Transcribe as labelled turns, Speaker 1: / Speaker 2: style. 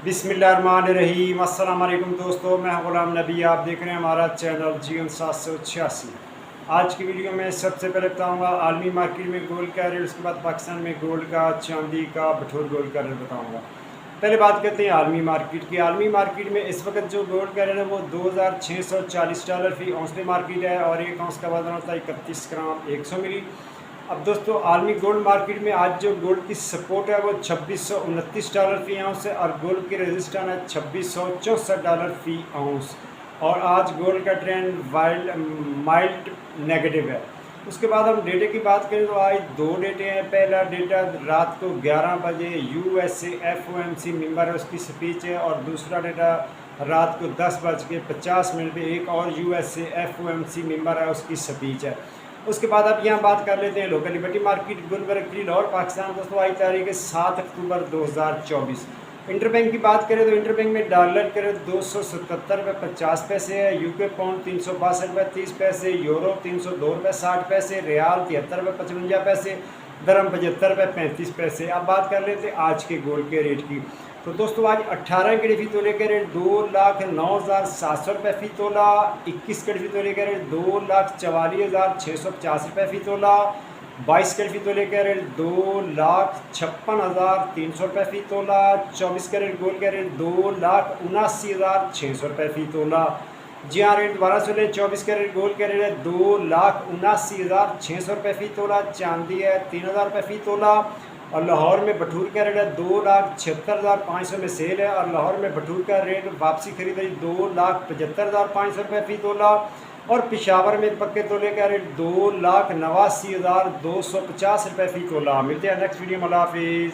Speaker 1: बिस्मिल्लाहिर्रहमानिर्रहीम। अस्सलाम वालेकुम दोस्तों, मैं गुलाम नबी, आप देख रहे हैं हमारा चैनल जीवन 786। आज की वीडियो में सबसे पहले बताऊंगा आलमी मार्केट में गोल्ड का रेट, उसके बाद पाकिस्तान में गोल्ड का, चांदी का, भटूर गोल्ड का रेट बताऊंगा। पहले बात करते हैं आलमी मार्केट की। आलमी मार्केट में इस वक्त जो गोल्ड का रेट है वो $2640 फ़ी औंस पे मार्केट है और एक औंस का वजन होता है 31 ग्राम 100 मिली। अब दोस्तों आलमी गोल्ड मार्केट में आज जो गोल्ड की सपोर्ट है वो $2629 फ़ी आउंस है और गोल्ड की रेजिस्टेंस है $2664 फ़ी आउंस। और आज गोल्ड का ट्रेंड माइल्ड नेगेटिव है। उसके बाद हम डेटे की बात करें तो आज दो डेटे हैं। पहला डेटा रात को 11 बजे USA FOMC मेंबर है, उसकी स्पीच है। और दूसरा डेटा रात को 10:50 पे एक और USA FOMC मेंबर है, उसकी स्पीच है। उसके बाद अब यहाँ बात कर लेते हैं लोकल लिबर्टी मार्केट गुलबर्ग की लाहौर पाकिस्तान। दोस्तों आज तारीख है 7 अक्टूबर 2024। इंटरबैंक की बात करें तो इंटरबैंक में डॉलर के रेट $277.50 है, यूके पाउंड $362.30, यूरो $302.60, रियाल $73.55, दरम $75.35। अब बात कर लेते हैं आज के गोल्ड के रेट की। तो दोस्तों आज 18 कैरेट फ़ी तोले का रेट $2,09,700 फ़ी तोला, 21 कैरेट फ़ी तोले का रेट $2,44,650 फ़ी तोला, 22 कैरेट फ़ी तोले का रेट $2,56,300 फ़ी तोला, 24 कैरेट गोल्ड का रेट $2,79,600 फ़ी तोला। जी हाँ, रेट दोबारा सुने, 24 कैरेट गोल्ड का रेट है $2,79,600 फ़ी तोला, चांदी है $3,000 फ़ी तोला। और लाहौर में भटूर का रेट है 2,76,500 में सेल है और लाहौर में भटूर का रेट वापसी खरीदारी $2,75,500 फ़ी तोला। और पिशावर में पक्के तोले का रेट $2,89,250 फ़ी तोला। मिलते हैं नेक्स्ट वीडियो में। अल्लाह हाफिज़।